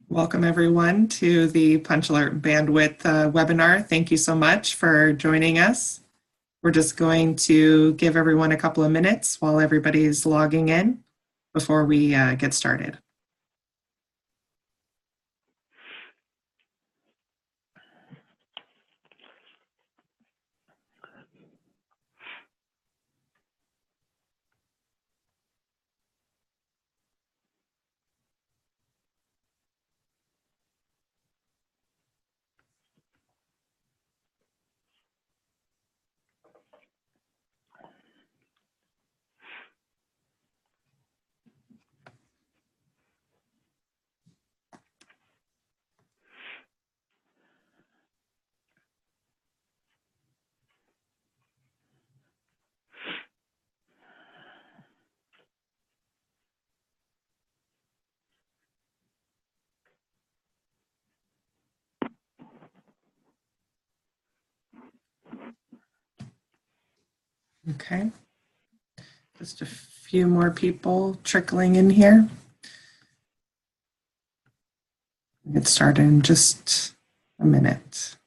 Welcome everyone to the PunchAlert Bandwidth webinar. Thank you so much for joining us. We're just going to give everyone a couple of minutes while everybody's logging in before we get started. Okay, just a few more people trickling in here. Get started in just a minute.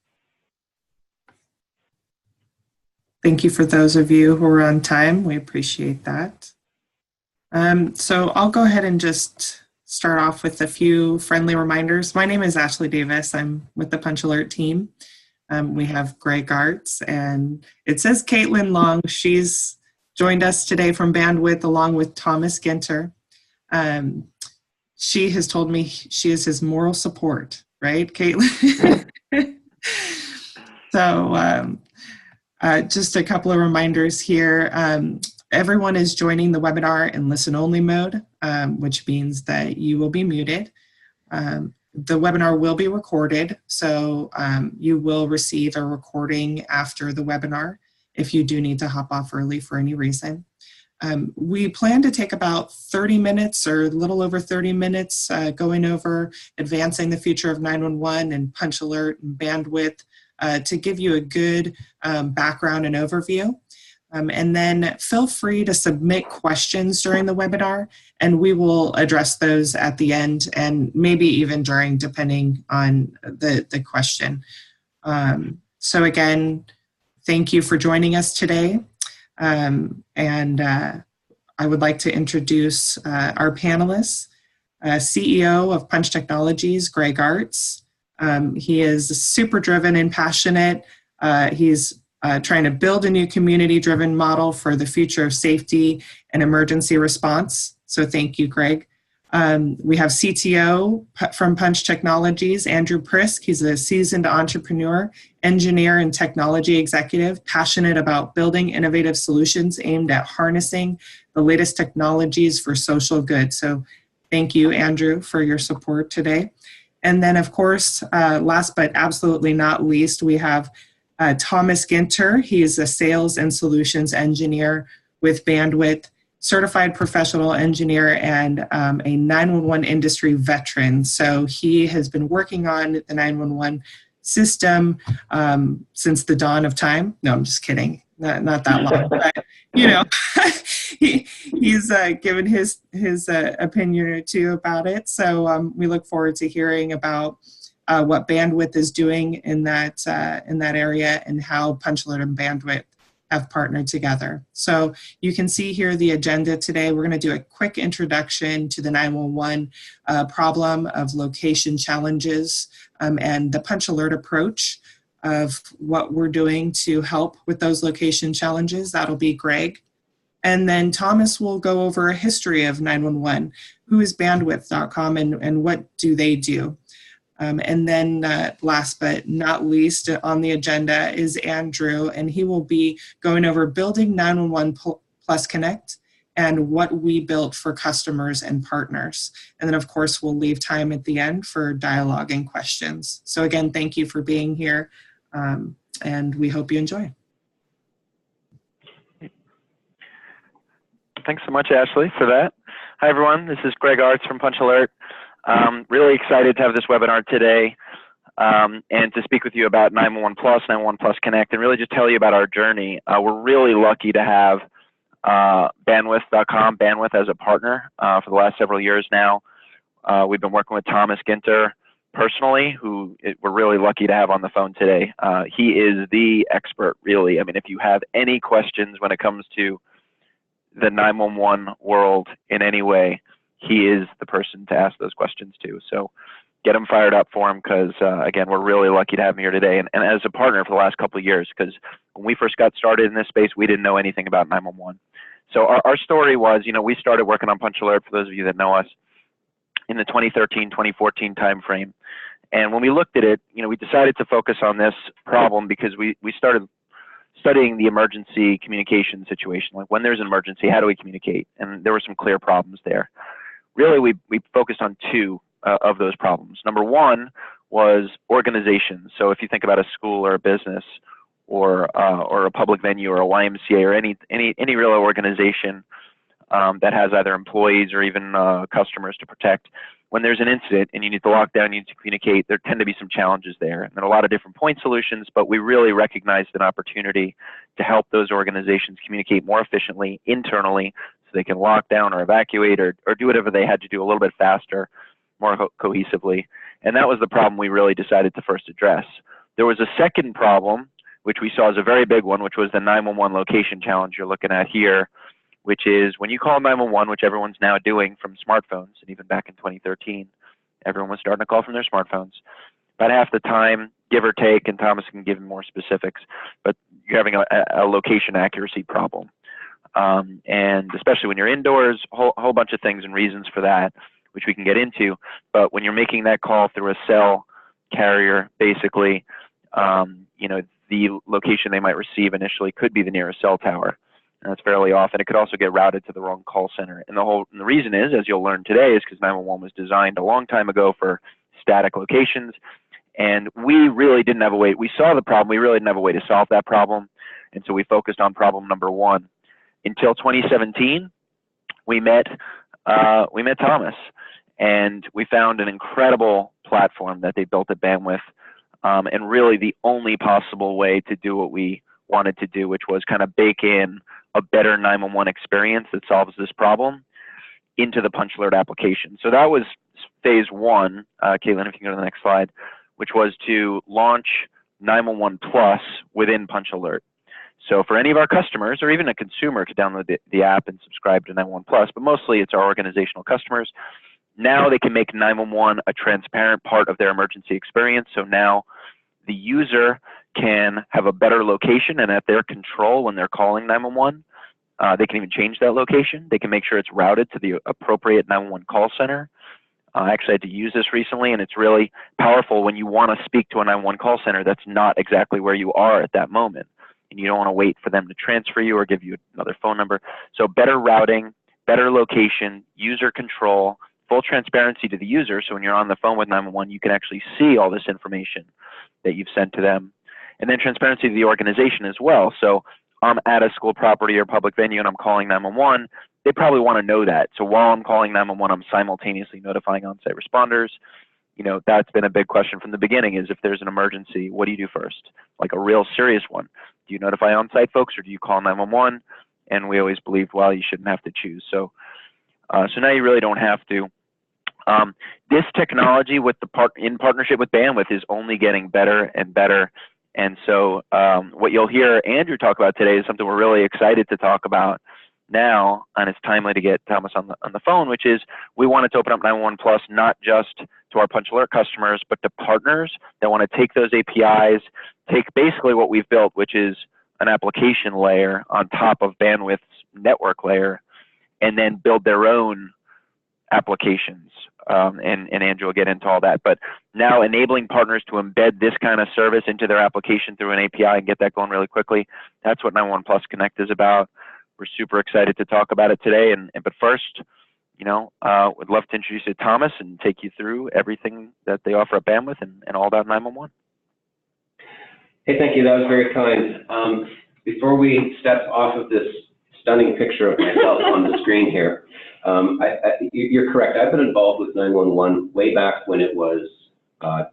Thank you for those of you who are on time. We appreciate that. So I'll go ahead and just start off with a few friendly reminders. My name is Ashley Davis. I'm with the PunchAlert team. We have Greg Arts, and it says Caitlin Long. She's joined us today from Bandwidth along with Thomas Ginter. She has told me she is his moral support, right, Caitlin? So just a couple of reminders here. Everyone is joining the webinar in listen-only mode, which means that you will be muted. The webinar will be recorded, so you will receive a recording after the webinar if you do need to hop off early for any reason. We plan to take about 30 minutes or a little over 30 minutes going over advancing the future of 911 and PunchAlert and Bandwidth to give you a good background and overview. And then feel free to submit questions during the webinar, and we will address those at the end and maybe even during, depending on the question. So again, thank you for joining us today. I would like to introduce our panelists, CEO of Punch Technologies, Greg Arts. He is super driven and passionate. He's trying to build a new community-driven model for the future of safety and emergency response. So thank you, Greg. We have CTO from Punch Technologies, Andrew Prisk. He's a seasoned entrepreneur, engineer, and technology executive, passionate about building innovative solutions aimed at harnessing the latest technologies for social good. So thank you, Andrew, for your support today. And then, of course, last but absolutely not least, we have Thomas Ginter. He is a sales and solutions engineer with Bandwidth, certified professional engineer, and a 911 industry veteran. So he has been working on the 911 system since the dawn of time. No, I'm just kidding. Not that long, but you know, he's given his opinion or two about it. So we look forward to hearing about what Bandwidth is doing in that area and how PunchAlert and Bandwidth have partnered together. So you can see here the agenda today. We're going to do a quick introduction to the 911 problem of location challenges and the PunchAlert approach of what we're doing to help with those location challenges. That'll be Greg. And then Thomas will go over a history of 911. Who is bandwidth.com and what do they do? And then last but not least on the agenda is Andrew, and he will be going over building 911 Plus Connect and what we built for customers and partners. And then, of course, we'll leave time at the end for dialogue and questions. So again, thank you for being here, and we hope you enjoy. Thanks so much, Ashley, for that. Hi, everyone. This is Greg Arts from PunchAlert. Really excited to have this webinar today and to speak with you about 911 Plus, 911 Plus Connect, and really just tell you about our journey. We're really lucky to have bandwidth.com, Bandwidth as a partner for the last several years now. We've been working with Thomas Ginter personally, who we're really lucky to have on the phone today. He is the expert, really. I mean, if you have any questions when it comes to the 911 world in any way, he is the person to ask those questions to. So get him fired up for him, because again, we're really lucky to have him here today, and as a partner for the last couple of years, because when we first got started in this space, we didn't know anything about 911. So our story was, we started working on PunchAlert, for those of you that know us, in the 2013, 2014 timeframe. And when we looked at it, we decided to focus on this problem because we started studying the emergency communication situation. Like, when there's an emergency, how do we communicate? And there were some clear problems there. Really, we focused on two of those problems. Number one was organizations. So if you think about a school or a business or a public venue or a YMCA or any real organization that has either employees or even customers to protect, when there's an incident and you need to lock down, you need to communicate, there tend to be some challenges there. And there are a lot of different point solutions, but we really recognized an opportunity to help those organizations communicate more efficiently internally, so they can lock down or evacuate or do whatever they had to do a little bit faster, more cohesively. And that was the problem we really decided to first address. There was a second problem, which we saw as a very big one, which was the 911 location challenge you're looking at here, which is when you call 911, which everyone's now doing from smartphones, and even back in 2013, everyone was starting to call from their smartphones. About half the time, give or take, and Thomas can give more specifics, but you're having a location accuracy problem. And especially when you're indoors, a whole bunch of things and reasons for that, which we can get into. But when you're making that call through a cell carrier, basically, the location they might receive initially could be the nearest cell tower. And that's fairly often. It could also get routed to the wrong call center. And the reason is, as you'll learn today, is because 911 was designed a long time ago for static locations. And we really didn't have a way. We saw the problem. We really didn't have a way to solve that problem. And so we focused on problem number one. Until 2017, we met Thomas, and we found an incredible platform that they built at Bandwidth, and really the only possible way to do what we wanted to do, which was kind of bake in a better 911 experience that solves this problem into the PunchAlert application. So that was phase one, Caitlin, if you can go to the next slide, which was to launch 911 Plus within PunchAlert. So for any of our customers, or even a consumer, to download the app and subscribe to 911 Plus, but mostly it's our organizational customers, now they can make 911 a transparent part of their emergency experience. So now the user can have a better location and at their control when they're calling 911. They can even change that location. They can make sure it's routed to the appropriate 911 call center. I actually had to use this recently, and it's really powerful when you want to speak to a 911 call center that's not exactly where you are at that moment, and you don't want to wait for them to transfer you or give you another phone number. So better routing, better location, user control, full transparency to the user. So when you're on the phone with 911, you can actually see all this information that you've sent to them. And then transparency to the organization as well. So I'm at a school property or public venue and I'm calling 911. They probably want to know that. So while I'm calling 911, I'm simultaneously notifying on-site responders. That's been a big question from the beginning, is if there's an emergency, what do you do first? Like a real serious one. Do you notify on-site folks or do you call 911? And we always believed, well, you shouldn't have to choose. So now you really don't have to. This technology in partnership with Bandwidth is only getting better and better. And so what you'll hear Andrew talk about today is something we're really excited to talk about now, and it's timely to get Thomas on the phone, which is we wanted to open up 911 Plus not just to our PunchAlert customers, but to partners that want to take those APIs, take basically what we've built, which is an application layer on top of Bandwidth's network layer, and then build their own applications. And Andrew will get into all that. But now enabling partners to embed this kind of service into their application through an API and get that going really quickly, that's what 911 Plus Connect is about. We're super excited to talk about it today. But first, would love to introduce you to Thomas and take you through everything that they offer at Bandwidth and all about 911. Hey, thank you. That was very kind. Before we step off of this stunning picture of myself on the screen here, you're correct. I've been involved with 911 way back when it was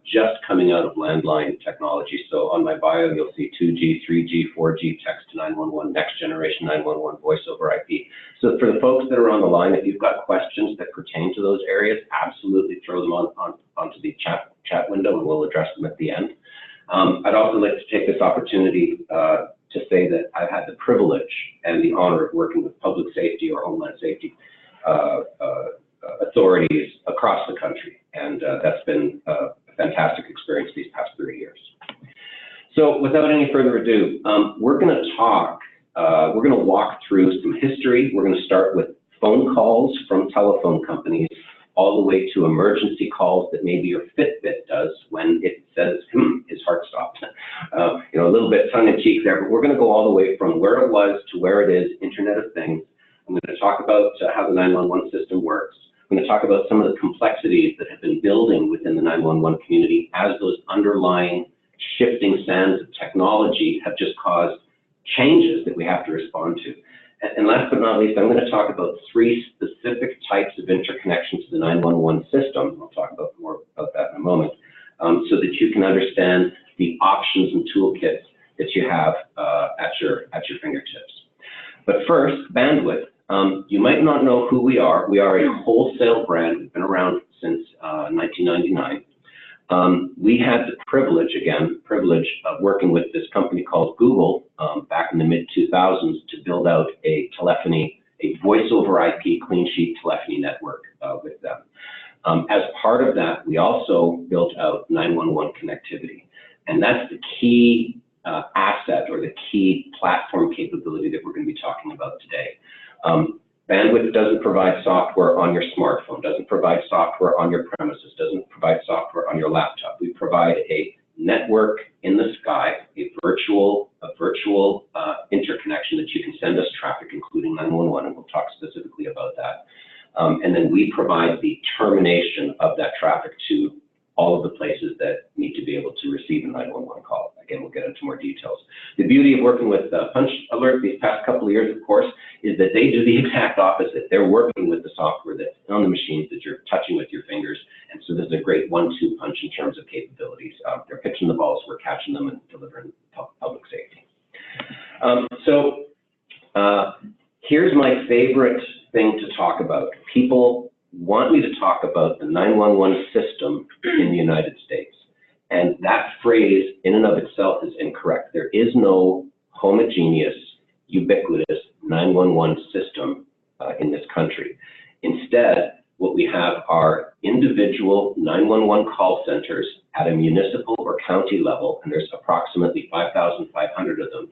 just coming out of landline technology. So on my bio, you'll see 2G, 3G, 4G, text to 911, next generation 911, voice over IP. So for the folks that are on the line, if you've got questions that pertain to those areas, absolutely throw them onto the chat window, and we'll address them at the end. I'd also like to take this opportunity to say that I've had the privilege and the honor of working with public safety or homeland safety authorities across the country, and that's been a fantastic experience these past 30 years. So without any further ado, we're going to walk through some history. We're going to start with phone calls from telephone companies all the way to emergency calls that maybe your Fitbit does when it says, his heart stopped. You know, a little bit tongue-in-cheek there, but we're going to go all the way from where it was to where it is, Internet of Things. I'm going to talk about how the 911 system works. I'm going to talk about some of the complexities that have been building within the 911 community as those underlying shifting sands of technology have just caused changes that we have to respond to. And last but not least, I'm going to talk about 3 specific types of interconnection to the 911 system. I'll talk about more about that in a moment, so that you can understand the options and toolkits that you have at your fingertips. But first, bandwidth. You might not know who we are. We are a wholesale brand. We've been around since 1999. We had the privilege of working with this company called Google back in the mid-2000s to build out a voice over IP clean sheet telephony network with them. As part of that, we also built out 911 connectivity. And that's the key asset or the key platform capability that we're going to be talking about today. Bandwidth doesn't provide software on your smartphone, doesn't provide software on your premises, doesn't provide software on your laptop. We provide a network in the sky, a virtual interconnection that you can send us traffic, including 911, and we'll talk specifically about that. And then we provide the termination of that traffic to all of the places that need to be able to receive a 911 call. Again, we'll get into more details. The beauty of working with PunchAlert these past couple of years, of course, is that they do the exact opposite. They're working with the software that's on the machines that you're touching with your fingers, and so there's a great 1-2 punch in terms of capabilities. They're pitching the balls, we're catching them and delivering public safety. Here's my favorite thing to talk about. People want me to talk about the 911 system in the United States. And that phrase in and of itself is incorrect. There is no homogeneous, ubiquitous 911 system in this country. Instead, what we have are individual 911 call centers at a municipal or county level, and there's approximately 5,500 of them,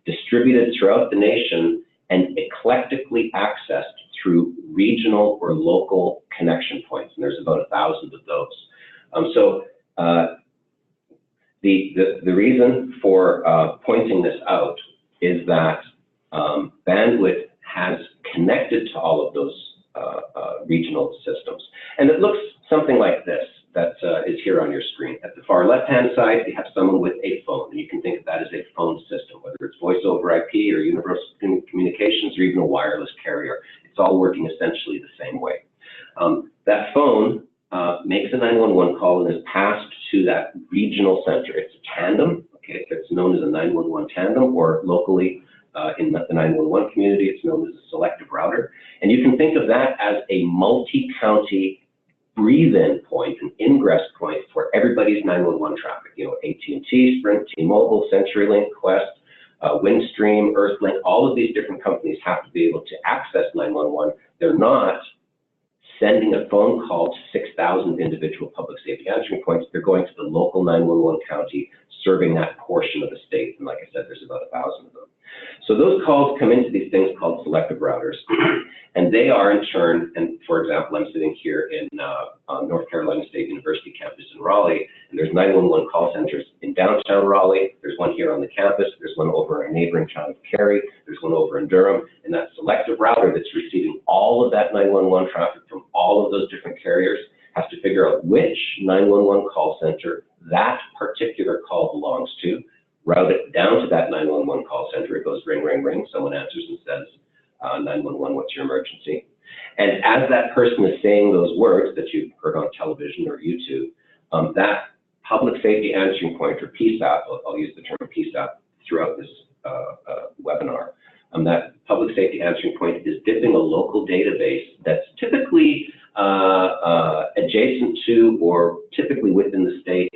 distributed throughout the nation and eclectically accessed through regional or local connection points, and there's about 1,000 of those. The reason for pointing this out is that bandwidth has connected to all of those regional systems, and it looks something like this that is here on your screen. At the far left-hand side, you have someone with a phone, and you can think of that as a phone system, whether it's voice over IP or universal communications or even a wireless carrier. It's all working essentially the same way. That phone makes a 911 call and is passed to that regional center. It's a tandem, okay? It's known as a 911 tandem, or locally in the 911 community, it's known as a selective router. And you can think of that as a multi-county breathe-in point, an ingress point for everybody's 911 traffic. You know, AT&T, Sprint, T-Mobile, CenturyLink, Quest, Windstream, Earthlink, all of these different companies have to be able to access 911. They're not sending a phone call to 6,000 individual public safety answering points. They're going to the local 911 county, serving that portion of the state. And like I said, there's about 1,000 of them. So those calls come into these things called selective routers, and they are in turn, and for example, I'm sitting here in North Carolina State University campus in Raleigh, and there's 911 call centers in downtown Raleigh. There's one here on the campus. There's one over in a neighboring town of Cary. There's one over in Durham, and that selective router that's receiving all of that 911 traffic from all of those different carriers has to figure out which 911 call center that particular call belongs to, route it down to that 911 call center. It goes ring, ring, ring. Someone answers and says, 911, what's your emergency? And as that person is saying those words that you've heard on television or YouTube, That public safety answering point, or PSAP, I'll use the term PSAP throughout this webinar. That public safety answering point is dipping a local database that's typically adjacent to or typically within the state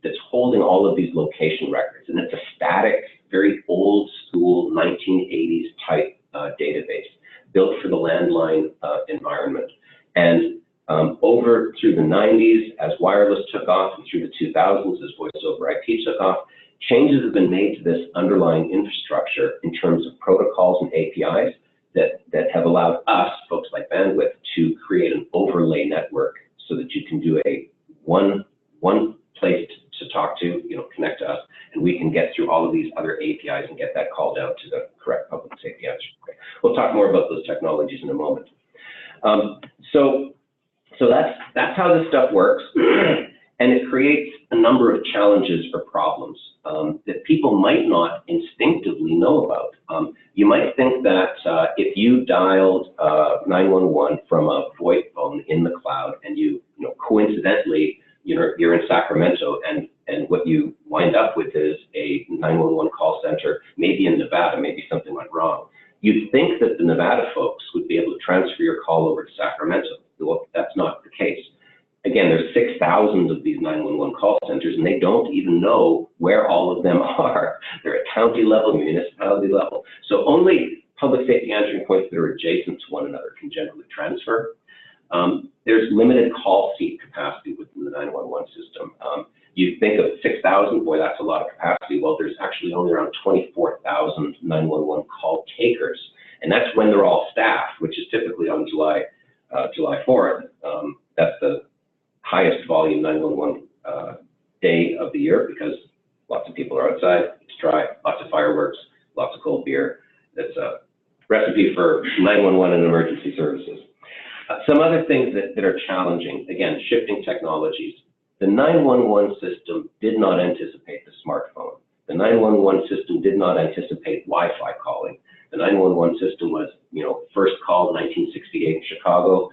that's holding all of these location records. And it's a static, very old school 1980s type database built for the landline environment. And over through the 90s, as wireless took off, and through the 2000s, as voice over IP took off, changes have been made to this underlying infrastructure in terms of protocols and APIs that have allowed us, folks like Bandwidth, to create an overlay network so that you can do a one place to talk to, connect to us, and we can get through all of these other APIs and get that called out to the correct public safety answer. We'll talk more about those technologies in a moment. So that's how this stuff works, and it creates a number of challenges or problems that people might not instinctively know about. You might think that if you dialed 911 from a VoIP phone in the cloud, and you coincidentally you're in Sacramento, and what you wind up with is a 911 call center, maybe in Nevada, maybe something went wrong. You'd think that the Nevada folks would be able to transfer your call over to Sacramento. Well, that's not the case. Again, there's 6,000 of these 911 call centers, and they don't even know where all of them are. They're at county level, municipality level. So only public safety answering points that are adjacent to one another can generally transfer. There's limited call seat capacity within the 911 system. You think of 6,000, boy, that's a lot of capacity. Well, there's actually only around 24,000 911 call takers, and that's when they're all staffed, which is typically on July 4th. That's the highest volume 911 day of the year, because lots of people are outside, it's dry, lots of fireworks, lots of cold beer. That's a recipe for 911 and emergency services. Some other things that are challenging, again, shifting technologies. The 911 system did not anticipate the smartphone. The 911 system did not anticipate Wi-Fi calling. The 911 system was, first called in 1968 in Chicago,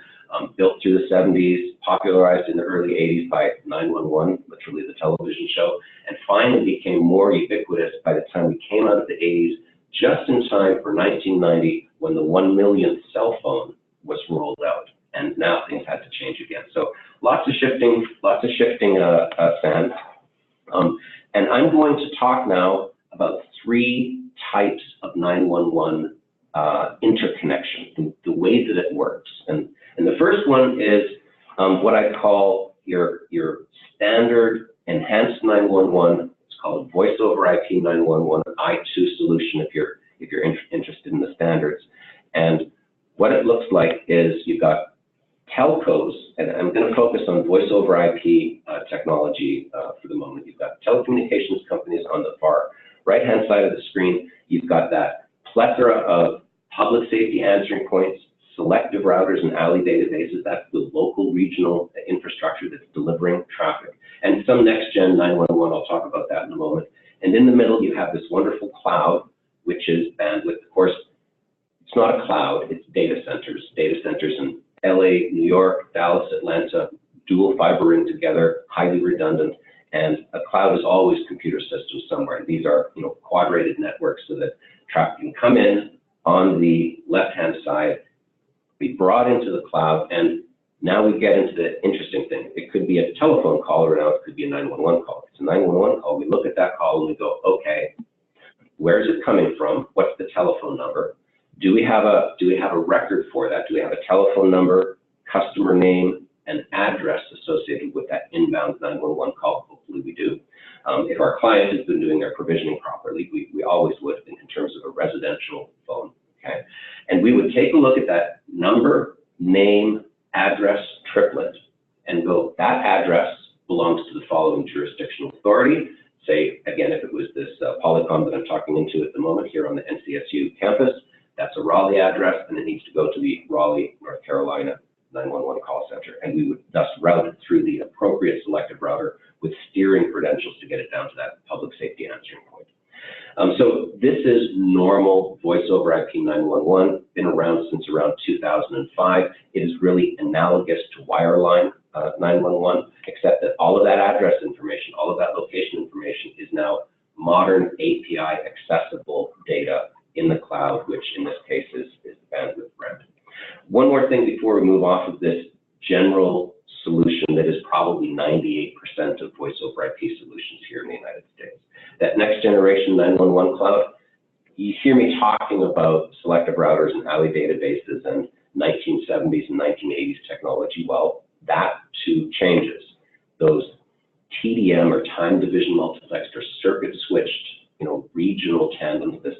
built through the 70s, popularized in the early 80s by 911, literally the television show, and finally became more ubiquitous by the time we came out of the 80s, just in time for 1990, when the 1 millionth cell phone was rolled out. And now things had to change again. So lots of shifting sand. And I'm going to talk now about 3 types of 911 interconnection, the way that it works. And the first one is what I call your standard enhanced 911. It's called voice over IP 911 I2 solution if you're interested in the standards. And what it looks like is you've got telcos, and I'm going to focus on voice over IP technology for the moment. You've got telecommunications companies on the far right-hand side of the screen. You've got that plethora of public safety answering points, selective routers and alley databases. That's the local regional infrastructure that's delivering traffic. And some next-gen 911, I'll talk about that in a moment. And in the middle, you have this wonderful cloud, which is bandwidth. Of course, it's not a cloud, it's data centers. Data centers in LA, New York, Dallas, Atlanta, dual fibering together, highly redundant, and a cloud is always computer systems somewhere. These are quadrated networks so that traffic can come in on the left-hand side, be brought into the cloud, and now we get into the interesting thing. It could be a telephone call, or now it could be a 911 call. If it's a 911 call, we look at that call and we go, okay, where is it coming from? What's the telephone number? Do we have a record for that? Do we have a telephone number, customer name, and address associated with that inbound 911 call? Hopefully we do. If our client has been doing their provisioning properly, we always would in terms of a residential phone, okay? And we would take a look at that number, name, address triplet and go, that address belongs to the following jurisdictional authority. Say, again, if it was this Polycom that I'm talking into at the moment here on the NCSU campus, that's a Raleigh address, and it needs to go to the Raleigh, North Carolina 911 call center. And we would thus route it through the appropriate selective router with steering credentials to get it down to that public safety answering point. So this is normal voice over IP 911, been around since around 2005. It is really analogous to wireline 911, except that all of that address information, all of that location information is now modern API accessible data in the cloud, which in this case is the bandwidth rent. One more thing before we move off of this general solution that is probably 98% of voice over IP solutions here in the United States. That next generation 911 cloud, you hear me talking about selective routers and alley databases and 1970s and 1980s technology. Well, that too changes. Those TDM or time division multiplexed or circuit switched, regional tandems, this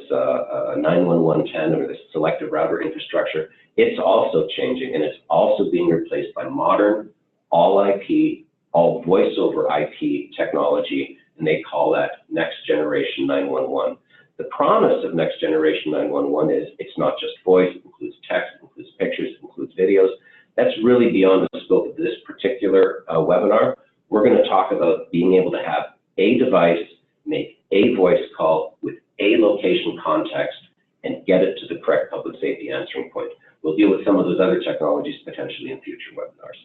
911 tandem or this selective router infrastructure, it's also changing, and it's also being replaced by modern all IP, all voice over IP technology, and they call that next generation 911. The promise of next generation 911 is it's not just voice, it includes text, it includes pictures, it includes videos. That's really beyond the scope of this particular webinar. We're going to talk about being able to have a device make a voice call with a location context and get it to the correct public safety answering point. We'll deal with some of those other technologies potentially in future webinars.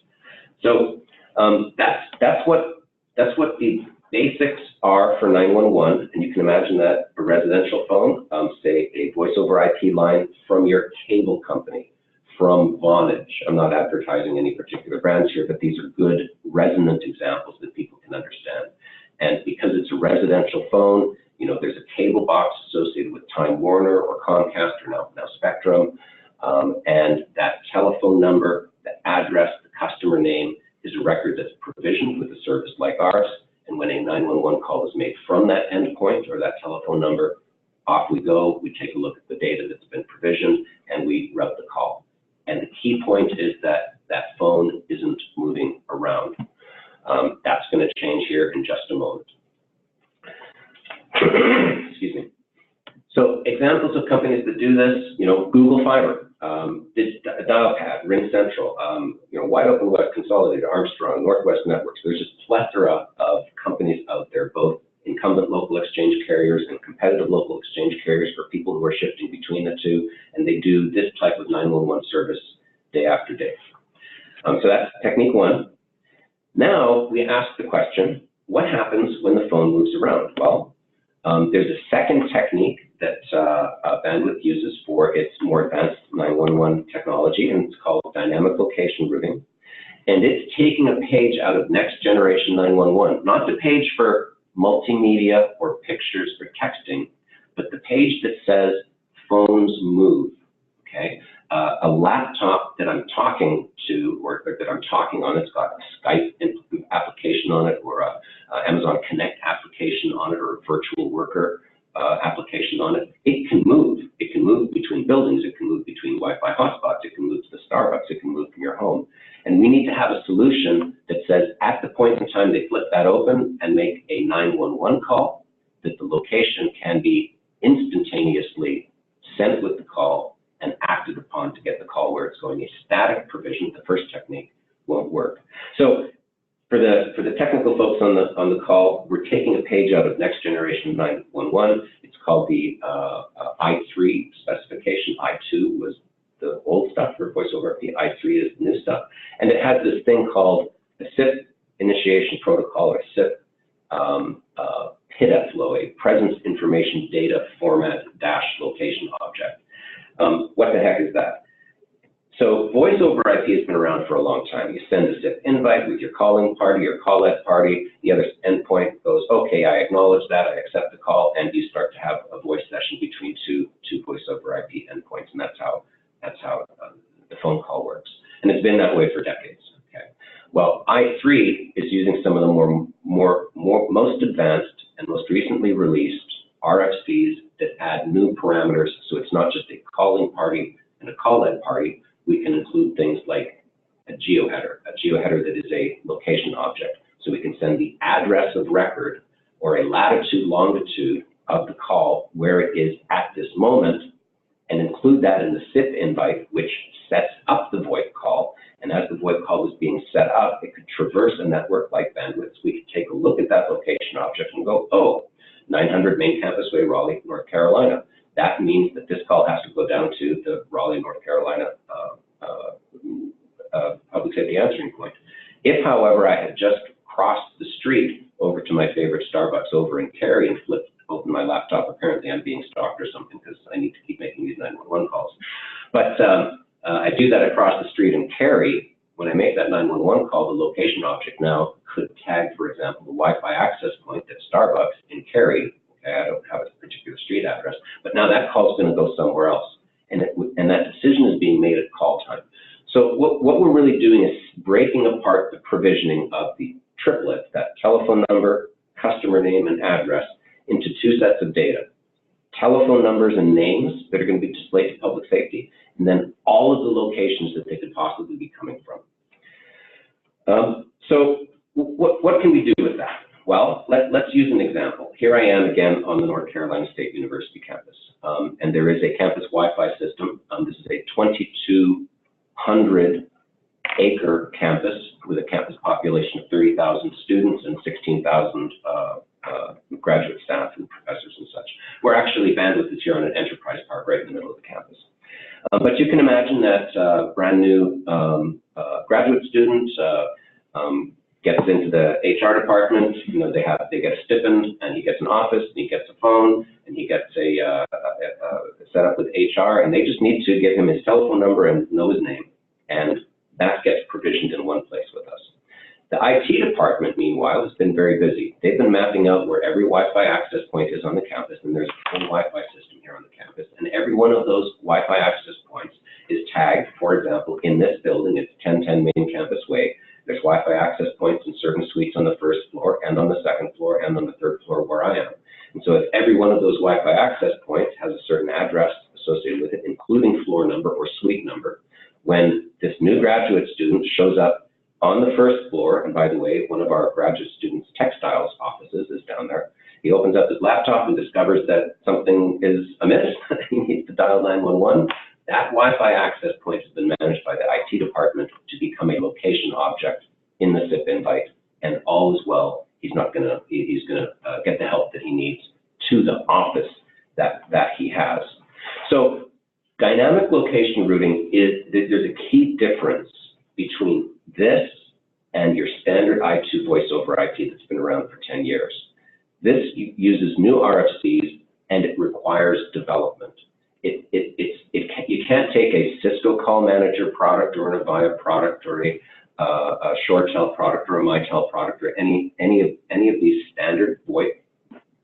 So that's what the basics are for 911, and you can imagine that a residential phone, say a voice over IP line from your cable company, from Vonage. I'm not advertising any particular brands here, but these are good resonant examples that people can understand. And because it's a residential phone, there's a cable box associated with Time Warner or Comcast or now Spectrum, and that telephone number, the address, the customer name is a record that's provisioned with a service like ours. And when a 911 call is made from that endpoint or that telephone number, off we go. We take a look at the data that's been provisioned and we route the call. And the key point is that that phone isn't moving around. That's going to change here in just a moment. Excuse me. So examples of companies that do this, Google Fiber, Dialpad, RingCentral, Wide Open Web, Consolidated, Armstrong, Northwest Networks. There's just a plethora of companies out there, both incumbent local exchange carriers and competitive local exchange carriers for people who are shifting between the two, and they do this type of 911 service day after day. So that's technique one. Now we ask the question, what happens when the phone moves around? Well, there's a second technique that Bandwidth uses for its more advanced 911 technology, and it's called dynamic location routing. And it's taking a page out of next generation 911, not the page for multimedia or pictures or texting, but the page that says phones move, okay? A laptop that I'm talking to or that I'm talking on, it's got a Skype application on it or a Amazon Connect application on it or a virtual worker application on it. It can move. It can move between buildings. It can move between Wi-Fi hotspots. It can move to the Starbucks. It can move from your home. And we need to have a solution that says at the point in time they flip that open and make a 911 call, that the location can be instantaneously sent with the call and acted upon to get the call where it's going. A static provision, the first technique, won't work. So for the technical folks on the call, we're taking a page out of next generation 911. It's called the I3 specification. I2 was the old stuff for voice over IP. I3 is the new stuff. And it has this thing called a SIP initiation protocol, or SIP PIDF flow, a presence information data format dash location object. What the heck is that? So voice over IP has been around for a long time. You send a SIP invite with your calling party or callette party. The other endpoint goes, okay, I acknowledge that, I accept the call, and you start to have a voice session between two voice over IP endpoints, and that's how the phone call works. And it's been that way for decades. Okay. Well, I3 is using some of the most advanced and most recently released RFCs that add new parameters. So it's not just a calling party and a callette party. We can include things like a geoheader that is a location object. So we can send the address of record or a latitude, longitude of the call where it is at this moment, and include that in the SIP invite, which sets up the VoIP call. And as the VoIP call is being set up, it could traverse a network like Bandwidth. We could take a look at that location object and go, oh, 900 Main Campus Way, Raleigh, North Carolina. That means that this call has to go down to the Raleigh, North Carolina public safety answering point. If, however, I had just crossed the street over to my favorite Starbucks over in Cary and open my laptop, apparently I'm being stalked or something because I need to keep making these 911 calls. But I do that across the street in Cary. When I make that 911 call, the location object now could tag, for example, the Wi-Fi access point at Starbucks in Cary. Okay, I don't have a particular street address, but now that call is going to go somewhere else, and that decision is being made at call time. So what we're really doing is breaking apart the provisioning of the triplet, that telephone number, customer name, and address, into two sets of data. Telephone numbers and names that are going to be displayed to public safety, and then all of the locations that they could possibly be coming from. So what can we do with that? Well, let's use an example. Here I am again on the North Carolina State University campus, and there is a campus Wi-Fi system. This is a 2,200-acre campus with a campus population of 30,000 students and 16,000 graduate staff and professors and such. We're actually, bandwidth is here on an enterprise park right in the middle of the campus. But you can imagine that brand new graduate student gets into the HR department. You know, they get a stipend, and he gets an office, and he gets a phone, and he gets a set up with HR, and they just need to give him his telephone number and know his name, and that gets provisioned in one place with us. The IT department, meanwhile, has been very busy. They've been mapping out where every Wi-Fi access point is on the campus, and there's a full Wi-Fi system here on the campus, and every one of those Wi-Fi access points is tagged. For example, in this building, it's 1010 Main Campus Way. There's Wi-Fi access points in certain suites on the first floor, and on the second floor, and on the third floor where I am. And so if every one of those Wi-Fi access points has a certain address associated with it, including floor number or suite number, when this new graduate student shows up on the first floor, and by the way, one of our graduate students' textiles offices is down there, he opens up his laptop and discovers that something is amiss. He needs to dial 911. That Wi-Fi access point has been managed by the IT department to become a location object in the SIP invite, and all is well. He's gonna get the help that he needs to the office that he has. So dynamic location routing there's a key difference between this and your standard I2 voice over IP that's been around for 10 years. This uses new RFCs, and it requires development. You can't take a Cisco Call Manager product or an Avaya product or a ShoreTel product or a MyTel product or any of these standard VoIP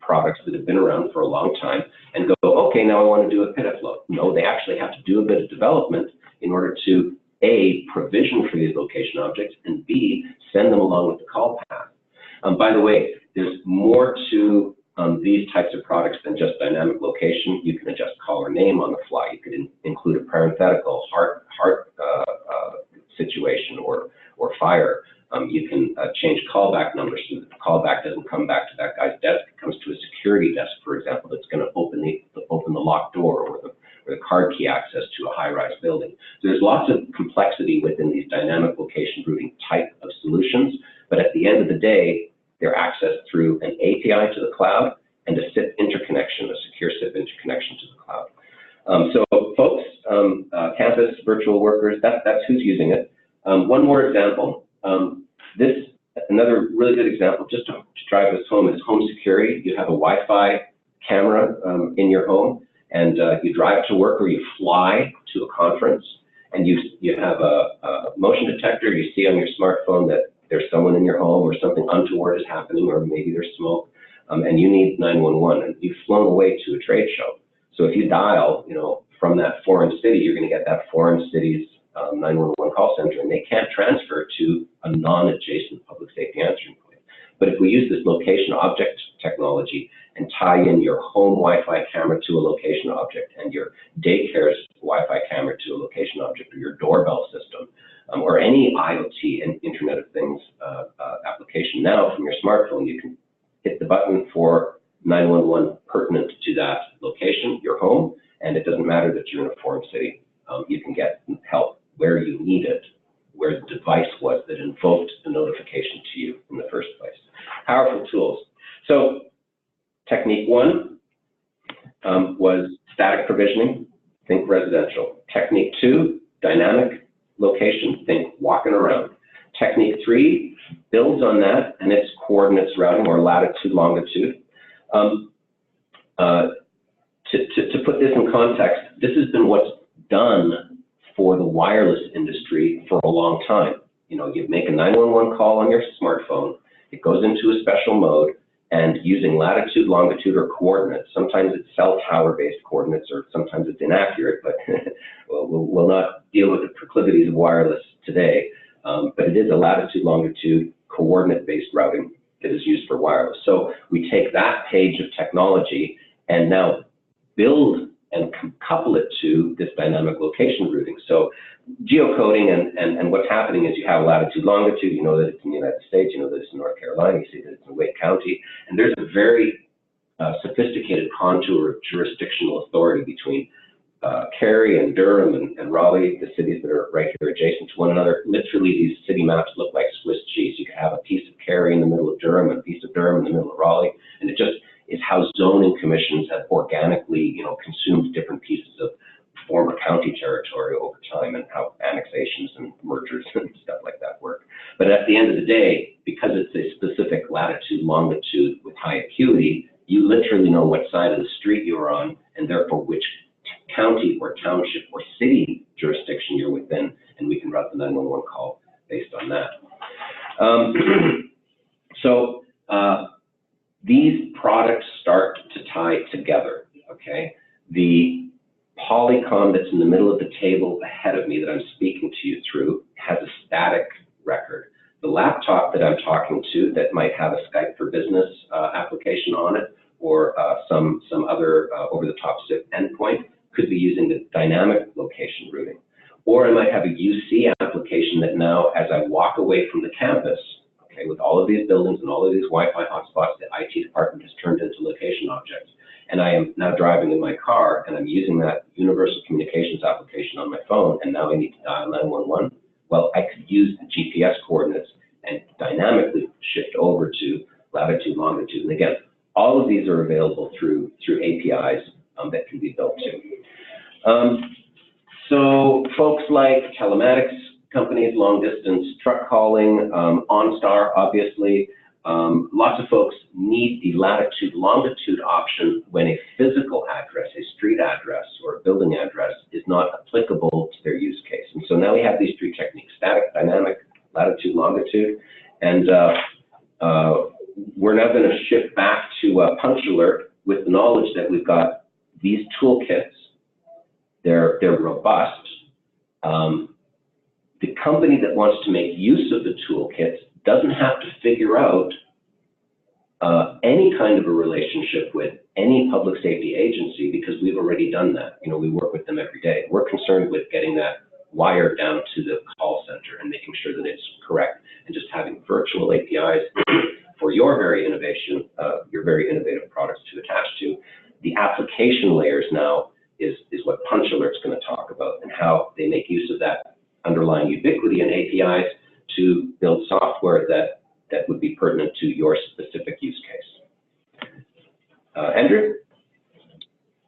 products that have been around for a long time and go, okay, now I want to do a PIDFlow. No, they actually have to do a bit of development in order to A, provision for these location objects, and B, send them along with the call path. By the way, there's more to these types of products than just dynamic location. You can adjust caller name on the fly. You could include a parenthetical heart situation or fire. You can change callback numbers so that the callback doesn't come back to that guy's desk. It comes to a security desk, for example, that's going to open the locked door or the card key access to a high-rise building. So there's lots of complexity within these dynamic location routing type of solutions, but at the end of the day, they're accessed through an API to the cloud and a SIP interconnection, a secure SIP interconnection to the cloud. So folks, campus, virtual workers, that's who's using it. One more example. Another really good example, just to drive this home, is home security. You have a Wi-Fi camera in your home, and you drive to work or you fly to a conference, and you have a motion detector. You see on your smartphone that there's someone in your home or something untoward is happening, or maybe there's smoke, and you need 911, and you've flown away to a trade show. So if you dial, from that foreign city, you're going to get that foreign city's 911 call center, and they can't transfer to a non-adjacent public safety answering point. But if we use this location object technology and tie in your home Wi-Fi camera to a location object and your daycare's Wi-Fi camera to a location object, or your doorbell system, or any IoT and Internet of Things application now from your smartphone, you can hit the button for 911 pertinent to that location, your home, and it doesn't matter that you're in a foreign city. You can get help where you need it, where the device was that invoked the notification to you in the first place. Powerful tools. So technique one was static provisioning, think residential. Technique two, dynamic location, think walking around. Technique three builds on that and its coordinates routing, or latitude, longitude. To put this in context, this has been what's done for the wireless industry for a long time. You know, you make a 911 call on your smartphone, it goes into a special mode, and using latitude, longitude, or coordinates, sometimes it's cell tower-based coordinates, or sometimes it's inaccurate, but we'll not deal with the proclivities of wireless today. But it is a latitude, longitude, coordinate-based routing that is used for wireless. So we take that page of technology and now build and couple it to this dynamic location routing. So geocoding and what's happening is you have latitude, longitude, you know that it's in the United States, you know that it's in North Carolina, you see that it's in Wake County, and there's a very sophisticated contour of jurisdictional authority between Cary and Durham and Raleigh, the cities that are right here adjacent to one another. Literally, these city maps look like Swiss cheese. You could have a piece of Cary in the middle of Durham and a piece of Durham in the middle of Raleigh, and it just is how zoning commissions have organically, you know, consumed different pieces of former county territory over time, and how annexations and mergers and stuff like that work. But at the end of the day, because it's a specific latitude, longitude with high acuity, you literally know what side of the street you're on, and therefore which county or township or city jurisdiction you're within, and we can route the 911 call based on that. These products start to tie together, okay? The Polycom that's in the middle of the table ahead of me that I'm speaking to you through has a static record. The laptop that I'm talking to that might have a Skype for Business application on it, or some other over-the-top SIP endpoint, could be using the dynamic location routing. Or I might have a UC application that now, as I walk away from the campus, okay, with all of these buildings and all of these Wi-Fi hotspots, the IT department has turned into location objects. And I am now driving in my car, and I'm using that universal communications application on my phone, and now I need to dial 911. Well, I could use the GPS coordinates and dynamically shift over to latitude, longitude. And again, all of these are available through APIs that can be built to. So folks like telematics companies, long distance truck calling, OnStar, obviously, lots of folks need the latitude, longitude option when a physical address, a street address or a building address is not applicable to their use case. And so now we have these three techniques: static, dynamic, latitude, longitude. And we're now going to shift back to PunchAlert with the knowledge that we've got these toolkits. They're robust. The company that wants to make use of the toolkits doesn't have to figure out any kind of a relationship with any public safety agency, because we've already done that. You know, we work with them every day. We're concerned with getting that wire down to the call center and making sure that it's correct, and just having virtual APIs for your very innovative products to attach to. The application layers now is what PunchAlert's going to talk about, and how they make use of that underlying ubiquity and APIs to build software that would be pertinent to your specific use case. Andrew?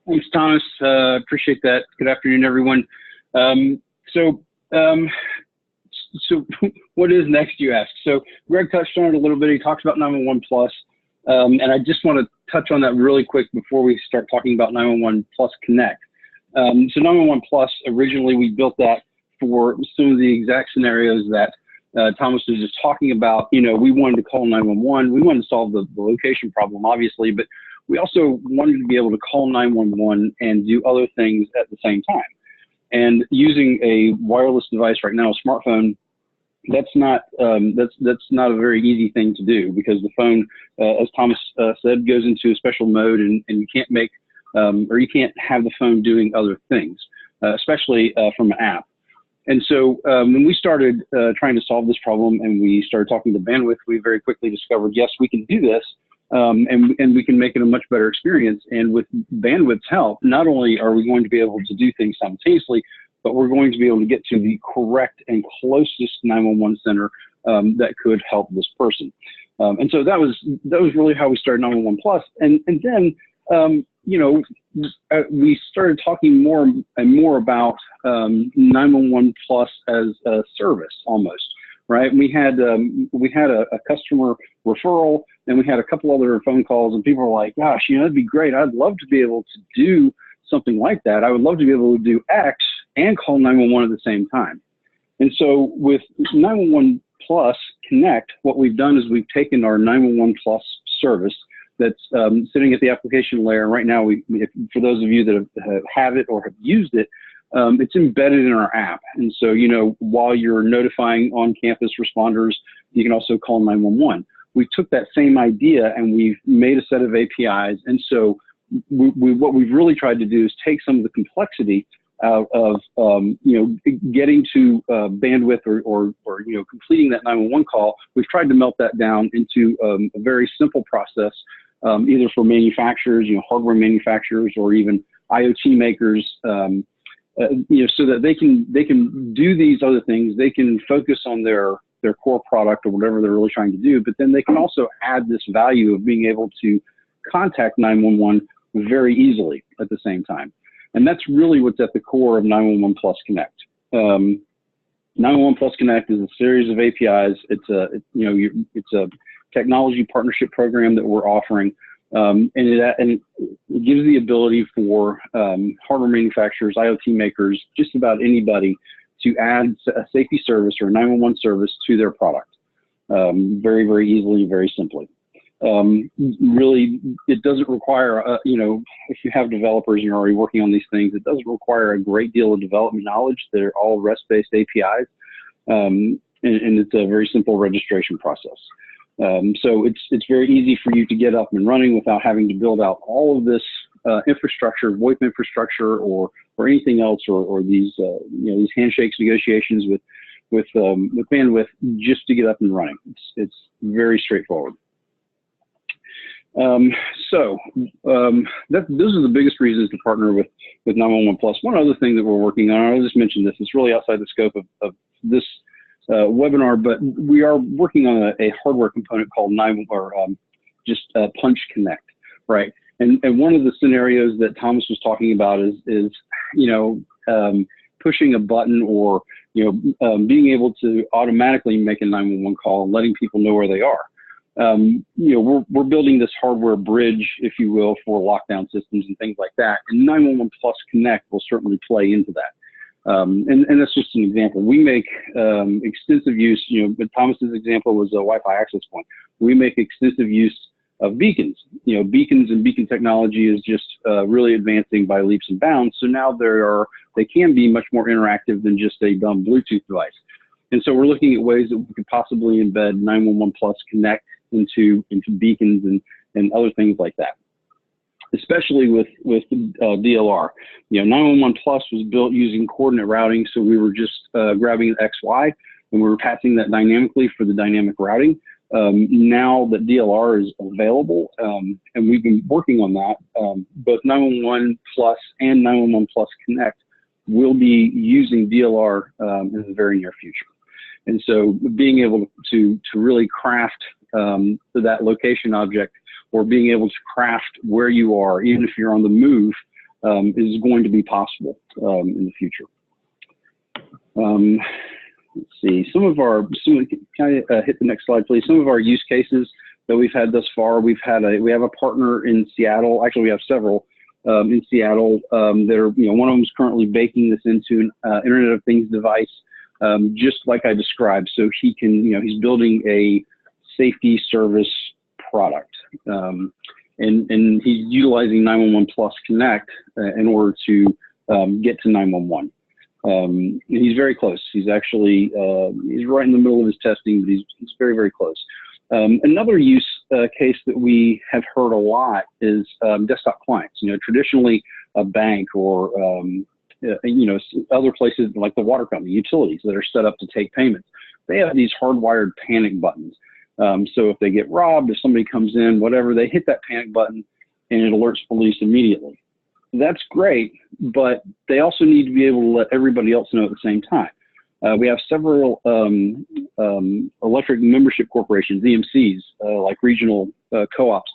Thanks, Thomas. Appreciate that. Good afternoon, everyone. So what is next, you ask? So Greg touched on it a little bit. He talks about 911 Plus, and I just want to touch on that really quick before we start talking about 911 Plus Connect. So 911 Plus, originally we built that for some of the exact scenarios that Thomas was just talking about. You know, we wanted to call 911. We wanted to solve the location problem, obviously, but we also wanted to be able to call 911 and do other things at the same time. And using a wireless device right now, a smartphone, that's not a very easy thing to do, because the phone, as Thomas said, goes into a special mode, and you can't make or you can't have the phone doing other things, especially from an app. And so when we started trying to solve this problem, and we started talking to bandwidth, we very quickly discovered, yes, we can do this, and we can make it a much better experience. And with bandwidth's help, not only are we going to be able to do things simultaneously, but we're going to be able to get to the correct and closest 911 center that could help this person. And so that was really how we started 911 Plus. And then you know, we started talking more and more about 911 Plus as a service, almost, right? We had a customer referral, and we had a couple other phone calls, and people were like, gosh, you know, that'd be great. I'd love to be able to do something like that. I would love to be able to do X and call 911 at the same time. And so with 911 Plus Connect, what we've done is we've taken our 911 Plus service that's sitting at the application layer. Right now, for those of you that have it or have used it, it's embedded in our app. And so, you know, while you're notifying on-campus responders, you can also call 911. We took that same idea and we've made a set of APIs. And so what we've really tried to do is take some of the complexity out of, you know, getting to bandwidth or you know, completing that 911 call. We've tried to melt that down into a very simple process, either for manufacturers, you know, hardware manufacturers, or even IoT makers, you know, so that they can do these other things. They can focus on their core product or whatever they're really trying to do, but then they can also add this value of being able to contact 911 very easily at the same time. And that's really what's at the core of 911 Plus Connect. 911 Plus Connect is a series of APIs. It's a technology partnership program that we're offering, and it gives the ability for hardware manufacturers, IoT makers, just about anybody to add a safety service or a 911 service to their product very, very easily, very simply. Really, it doesn't require, you know, if you have developers and you're already working on these things, it doesn't require a great deal of development knowledge. They're all REST-based APIs, and it's a very simple registration process. So it's very easy for you to get up and running without having to build out all of this infrastructure, VoIP infrastructure, or anything else, or these you know, these handshakes, negotiations with bandwidth just to get up and running. It's very straightforward. Those are the biggest reasons to partner with 911 Plus. One other thing that we're working on, I'll just mention this, it's really outside the scope of this webinar, but we are working on a hardware component called Punch Connect, right? And one of the scenarios that Thomas was talking about is you know, pushing a button, or you know, being able to automatically make a 911 call and letting people know where they are. You know, we're building this hardware bridge, if you will, for lockdown systems and things like that. And 911 Plus Connect will certainly play into that. And that's just an example. We make extensive use, you know, but Thomas's example was a Wi-Fi access point. We make extensive use of beacons. You know, beacons and beacon technology is just really advancing by leaps and bounds. So now they can be much more interactive than just a dumb Bluetooth device. And so we're looking at ways that we could possibly embed 911 Plus Connect into beacons and other things like that, especially with DLR. You know, 911 Plus was built using coordinate routing, so we were just grabbing XY and we were passing that dynamically for the dynamic routing. Now that DLR is available, and we've been working on that, both 911 Plus and 911 Plus Connect will be using DLR in the very near future. And so being able to really craft that location object, or being able to craft where you are, even if you're on the move, is going to be possible in the future. Let's see, can I hit the next slide, please? Some of our use cases that we've had thus far, we have a partner in Seattle. Actually, we have several in Seattle that are, you know, one of them is currently baking this into an Internet of Things device, just like I described. So he can, you know, he's building a safety service product, and he's utilizing 911 Plus Connect in order to get to 911. And he's very close. He's actually he's right in the middle of his testing, but he's very, very close. Another use case that we have heard a lot is desktop clients. You know, traditionally a bank or you know, other places like the water company, utilities that are set up to take payments, they have these hardwired panic buttons. So if they get robbed, if somebody comes in, whatever, they hit that panic button and it alerts police immediately. That's great, but they also need to be able to let everybody else know at the same time. We have several electric membership corporations, EMCs, like regional co-ops,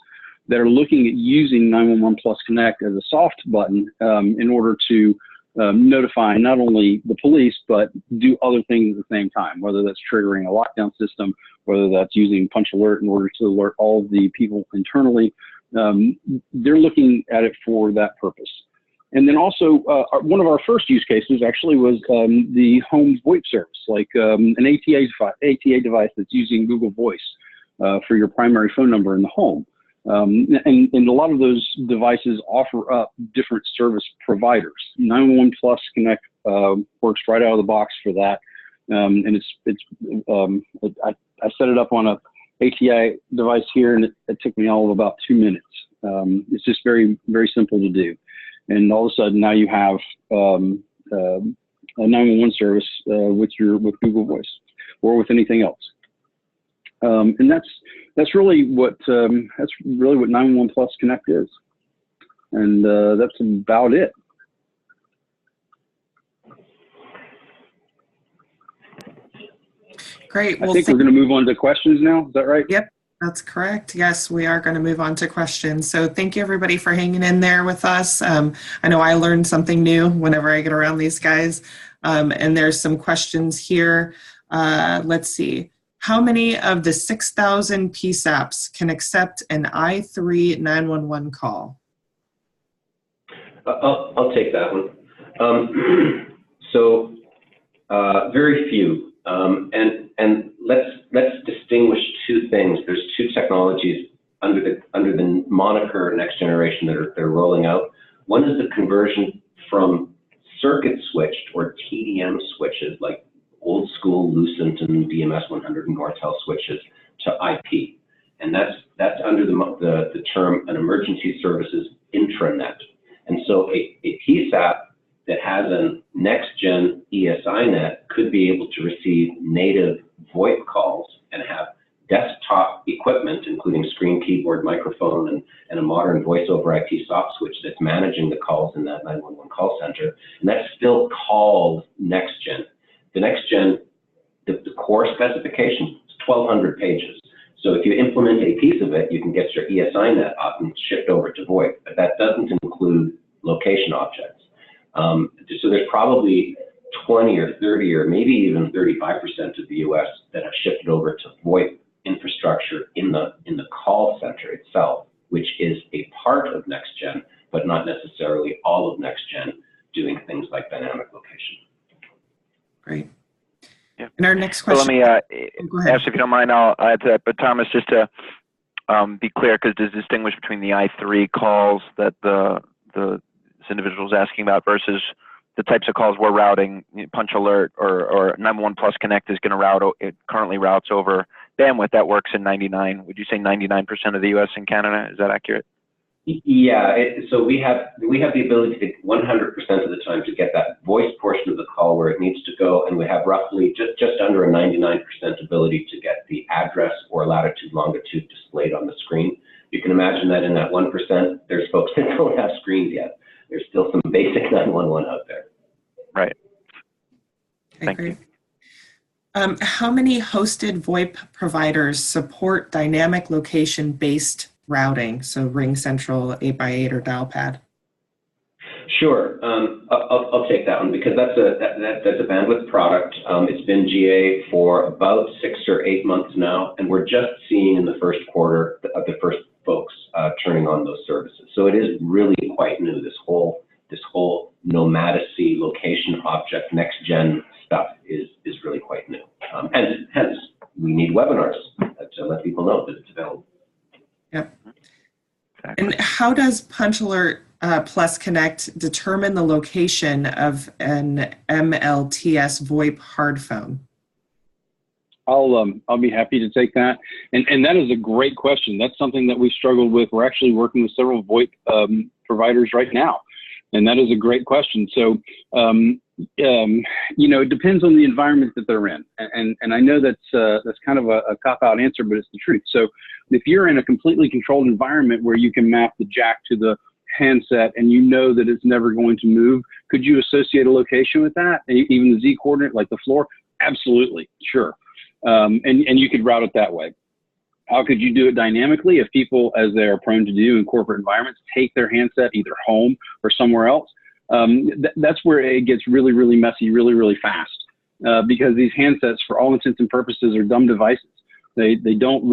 that are looking at using 911 Plus Connect as a soft button in order to notifying not only the police, but do other things at the same time, whether that's triggering a lockdown system, whether that's using PunchAlert in order to alert all of the people internally. They're looking at it for that purpose. And then also, one of our first use cases actually was the home VoIP service, like an ATA device that's using Google Voice for your primary phone number in the home. And a lot of those devices offer up different service providers. 911 Plus Connect works right out of the box for that. And I set it up on a ATA device here, and it took me all of about 2 minutes. It's just very, very simple to do. And all of a sudden now you have a 911 service with Google Voice or with anything else. And that's really what 911 Plus Connect is. And that's about it. Great. Well, I think we're going to move on to questions now. Is that right? Yep, that's correct. Yes, we are going to move on to questions. So thank you, everybody, for hanging in there with us. I know I learned something new whenever I get around these guys. And there's some questions here. Let's see. How many of the 6,000 PSAPs can accept an I3 911 call? I'll take that one. Very few. And let's distinguish two things. There's two technologies under the moniker Next Generation that are rolling out. One is the conversion from circuit switched or TDM switches, like old school Lucent and DMS 100 and Nortel switches, to IP, and that's under the term an emergency services intranet. And so a PSAP that has a next-gen ESINet could be able to receive native VoIP calls and have desktop equipment, including screen, keyboard, microphone, and a modern voice over IP soft switch that's managing the calls in that 911 call center. And that's still called next-gen. The next-gen, the core specification is 1,200 pages. So if you implement a piece of it, you can get your ESINet up and shift over to VoIP, but that doesn't include location objects. So there's probably 20 or 30 or maybe even 35% of the US that have shifted over to VoIP infrastructure in the call center itself, which is a part of NextGen, but not necessarily all of NextGen doing things like dynamic location. Great. Yeah. And our next question. So let me ask, if you don't mind, I'll add to that. But Thomas, just to be clear, because there's distinguish between the I3 calls that this individual is asking about versus the types of calls we're routing. PunchAlert or 911 Plus Connect is going to route. It currently routes over bandwidth that works in 99. Would you say 99% of the U.S. and Canada? Is that accurate? Yeah. So we have the ability to 100% of the time to get that voice portion of the call where it needs to go, and we have roughly just under a 99% ability to get the address or latitude, longitude displayed on the screen. You can imagine that in that 1%, there's folks that don't have screens yet. There's still some basic 911 out there. Right. Okay, Thank great. How many hosted VoIP providers support dynamic location-based routing? So Ring Central, 8x8, or Dialpad? Sure, I'll take that one because that's a bandwidth product. It's been GA for about 6 or 8 months now, and we're just seeing in the first quarter the first folks turning on those services. So it is really quite new. This whole nomadacy location object next gen stuff is really quite new. And hence we need webinars to let people know that it's available. Yep. Exactly. And how does PunchAlert Plus Connect determine the location of an MLTS VoIP hard phone? I'll be happy to take that. And that is a great question. That's something that we struggled with. We're actually working with several VoIP providers right now. And that is a great question. So, it depends on the environment that they're in. And I know that's kind of a cop-out answer, but it's the truth. So if you're in a completely controlled environment where you can map the jack to the handset and you know that it's never going to move, could you associate a location with that? Even the Z coordinate, like the floor? Absolutely, sure. And you could route it that way. How could you do it dynamically? If people, as they're prone to do in corporate environments, take their handset either home or somewhere else, That's where it gets really, really messy, really, really fast, because these handsets, for all intents and purposes, are dumb devices. They don't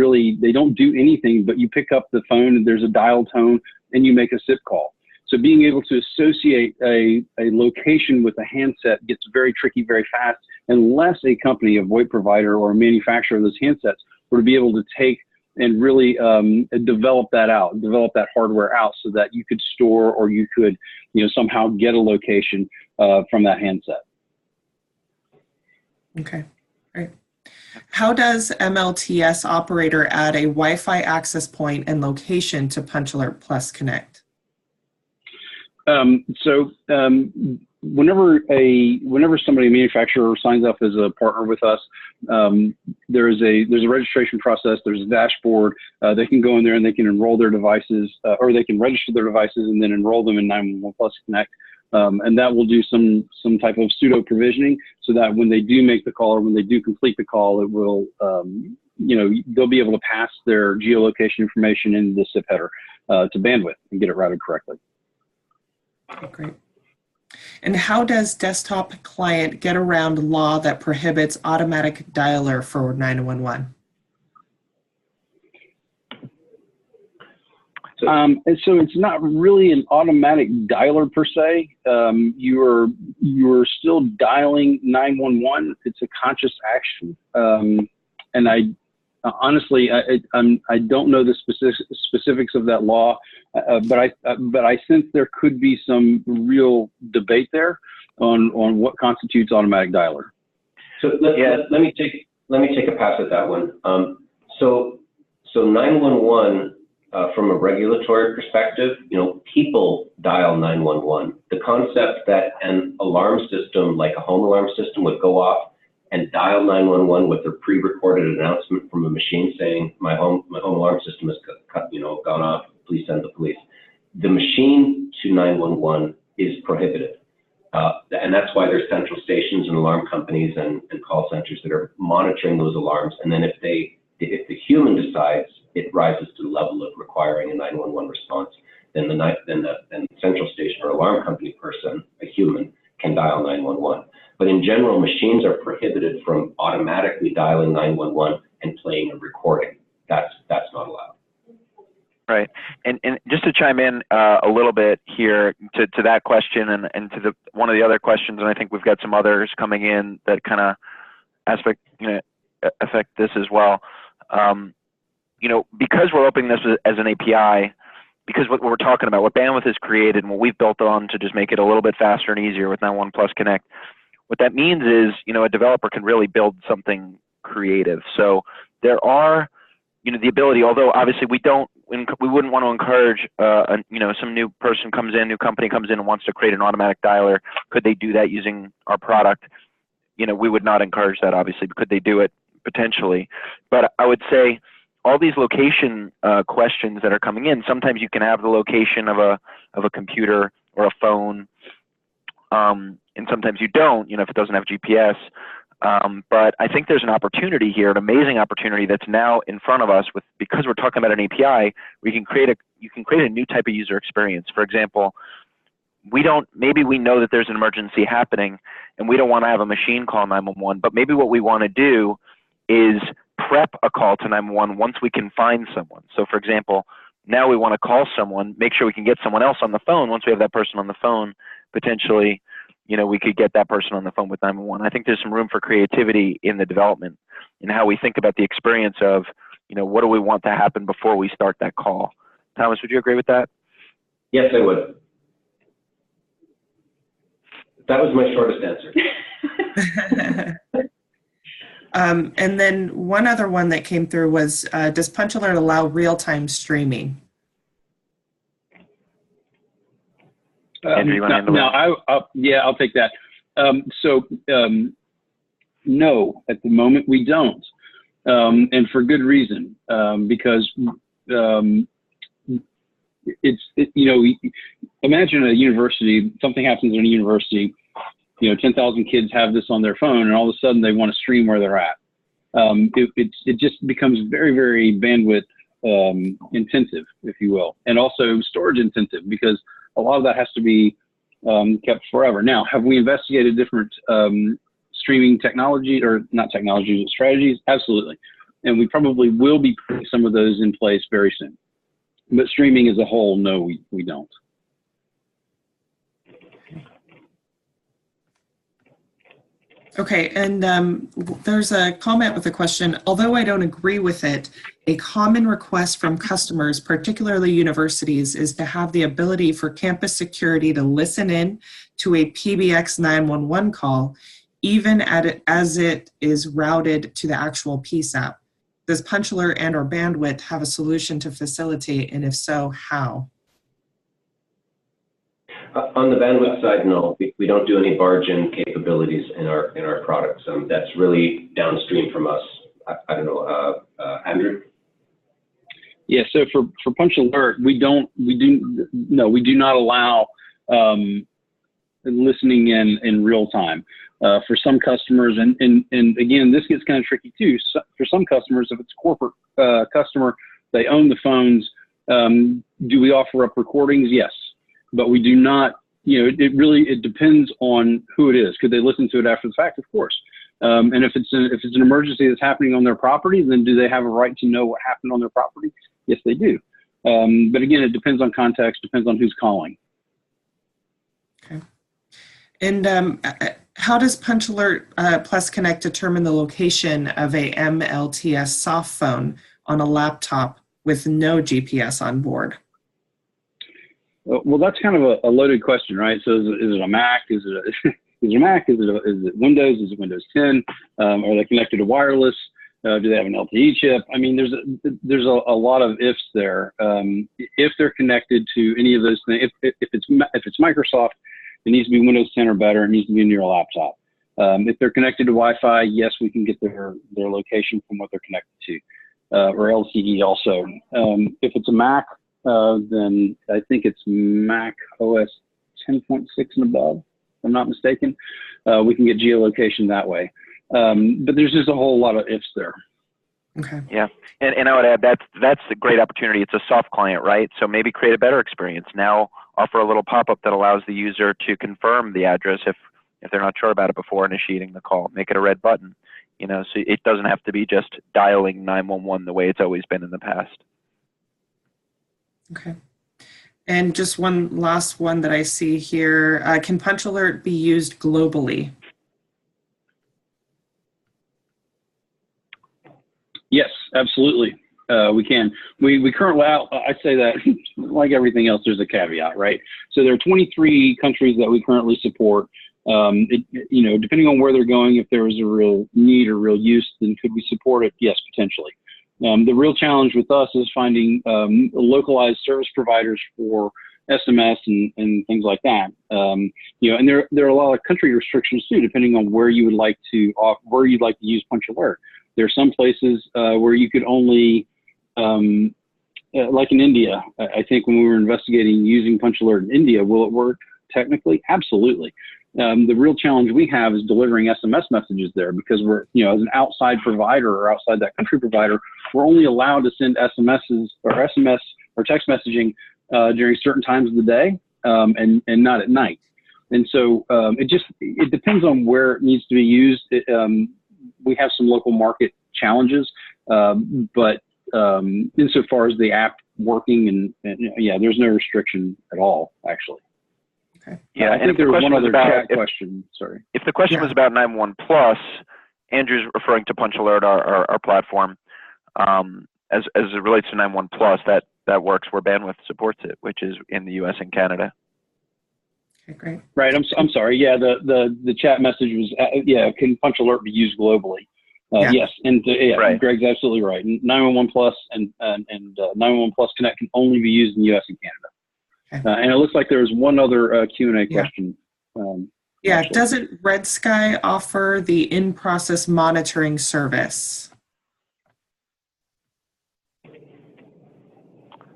do anything, but you pick up the phone and there's a dial tone and you make a SIP call. So being able to associate a location with a handset gets very tricky very fast, unless a company, a VoIP provider or a manufacturer of those handsets were to be able to take and really develop that hardware out so that you could store, or you could, somehow get a location from that handset. Okay, great. How does MLTS operator add a Wi-Fi access point and location to PunchAlert Plus Connect? Whenever somebody, a manufacturer, signs up as a partner with us, there's a registration process. There's a dashboard. They can go in there and they can enroll their devices, or they can register their devices and then enroll them in 911 Plus Connect. And that will do some type of pseudo provisioning, so that when they do make the call, or when they do complete the call, it will, they'll be able to pass their geolocation information into the SIP header to bandwidth and get it routed correctly. Okay, great. And how does desktop client get around law that prohibits automatic dialer for 911? So it's not really an automatic dialer per se. You are still dialing 911. It's a conscious action. And I honestly, I don't know the specifics of that law, but I sense there could be some real debate there on what constitutes automatic dialer. So let me take a pass at that one. So 911. From a regulatory perspective, people dial 911. The concept that an alarm system, like a home alarm system, would go off and dial 911 with a pre-recorded announcement from a machine saying, my home alarm system has gone off, please send the police. The machine to 911 is prohibited. And that's why there's central stations and alarm companies and call centers that are monitoring those alarms. And then if the human decides it rises to the level of requiring a 911 response, then the central station or alarm company person, a human, can dial 911. But in general, machines are prohibited from automatically dialing 911 and playing a recording. That's not allowed. Right. And just to chime in a little bit here to that question and to one of the other questions, and I think we've got some others coming in that kind of affect this as well. Because we're opening this as an API, because what we're talking about, what Bandwidth has created and what we've built on to just make it a little bit faster and easier with 911 Plus Connect, what that means is, a developer can really build something creative. So there are, the ability, although obviously we wouldn't want to encourage, some new person comes in, new company comes in and wants to create an automatic dialer. Could they do that using our product? We would not encourage that, obviously, but could they do it? Potentially. But I would say all these location questions that are coming in, sometimes you can have the location of a computer or a phone, and sometimes you don't, if it doesn't have GPS. But I think there's an opportunity here, an amazing opportunity that's now in front of us because we're talking about an API, you can create a new type of user experience. For example, maybe we know that there's an emergency happening and we don't want to have a machine call 911, but maybe what we want to do is prep a call to 911 once we can find someone. So for example, now we want to call someone, make sure we can get someone else on the phone. Once we have that person on the phone, potentially, we could get that person on the phone with 911. I think there's some room for creativity in the development and how we think about the experience of, what do we want to happen before we start that call. Thomas, would you agree with that? Yes, I would. That was my shortest answer. And then one other one that came through was, does PunchAlert allow real-time streaming? Andrew, you want to handle that? I'll take that. No, at the moment we don't, and for good reason, because imagine a university, something happens in a university, 10,000 kids have this on their phone, and all of a sudden they want to stream where they're at. It just becomes very, very bandwidth intensive, if you will, and also storage intensive, because a lot of that has to be kept forever. Now, have we investigated different streaming technology, or not technology, strategies? Absolutely. And we probably will be putting some of those in place very soon. But streaming as a whole, no, we don't. Okay, and there's a comment with a question. Although I don't agree with it, a common request from customers, particularly universities, is to have the ability for campus security to listen in to a PBX 911 call, even as it is routed to the actual PSAP. Does PunchAlert and or Bandwidth have a solution to facilitate, and if so, how? On the bandwidth side, no, we don't do any barge-in capabilities in our products. That's really downstream from us. I don't know, Andrew. Yeah, so for PunchAlert, we do not allow listening in real time. For some customers, and again, this gets kind of tricky too. So for some customers, if it's a corporate customer, they own the phones. Do we offer up recordings? Yes. But we do not, it depends on who it is. Could they listen to it after the fact? Of course. And if it's an emergency that's happening on their property, then do they have a right to know what happened on their property? Yes, they do. But again, it depends on context, depends on who's calling. Okay. And how does PunchAlert Plus Connect determine the location of a MLTS soft phone on a laptop with no GPS on board? Well, that's kind of a loaded question, right? So is it a Mac? Is it a Mac? Is it Windows? Is it Windows 10? Are they connected to wireless? Do they have an LTE chip? I mean, there's a lot of ifs there. If they're connected to any of those things, if it's Microsoft, it needs to be Windows 10 or better. It needs to be in your laptop. If they're connected to Wi-Fi, yes, we can get their location from what they're connected to, or LTE also. If it's a Mac, then I think it's Mac OS 10.6 and above, if I'm not mistaken. We can get geolocation that way. But there's just a whole lot of ifs there. Okay. Yeah, and I would add that's a great opportunity. It's a soft client, right? So maybe create a better experience. Now offer a little pop-up that allows the user to confirm the address if they're not sure about it before initiating the call. Make it a red button, so it doesn't have to be just dialing 911 the way it's always been in the past. Okay. And just one last one that I see here. Can PunchAlert be used globally? Yes, absolutely. We can. We currently, I say that like everything else, there's a caveat, right? So there are 23 countries that we currently support. Depending on where they're going, if there was a real need or real use, then could we support it? Yes, potentially. The real challenge with us is finding localized service providers for SMS and things like that. And there are a lot of country restrictions too, depending on where you would like to use PunchAlert. There are some places where you could only, like in India, I think when we were investigating using PunchAlert in India, will it work technically? Absolutely. The real challenge we have is delivering SMS messages there, because we're, as an outside provider or outside that country provider, we're only allowed to send SMS or text messaging during certain times of the day and not at night. And so it depends on where it needs to be used. We have some local market challenges, but insofar as the app working there's no restriction at all, actually. Okay. Yeah, I think there was one other chat question. Sorry. If the question was about 911 Plus, Andrew's referring to PunchAlert, our platform. As it relates to 911 Plus, that works where Bandwidth supports it, which is in the U.S. and Canada. Okay, great. Right. I'm sorry. Yeah, the chat message was can PunchAlert be used globally? Yes, and right. Greg's absolutely right. 911 Plus and 911 Plus Connect can only be used in the U.S. and Canada. Okay. And it looks like there was one other Q&A question. Doesn't Red Sky offer the in-process monitoring service?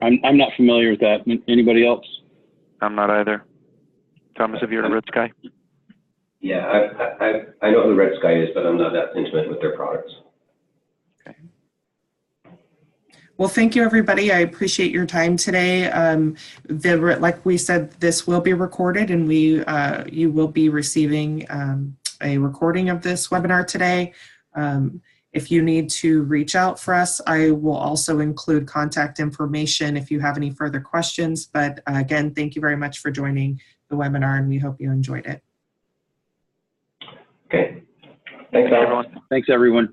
I'm not familiar with that. Anybody else? I'm not either. Thomas, have you heard of Red Sky? Yeah, I know who Red Sky is, but I'm not that intimate with their products. Okay. Well, thank you, everybody. I appreciate your time today. Like we said, this will be recorded, and you will be receiving a recording of this webinar today. If you need to reach out for us, I will also include contact information if you have any further questions. But again, thank you very much for joining the webinar, and we hope you enjoyed it. Okay. Thanks, everyone. Thanks, everyone.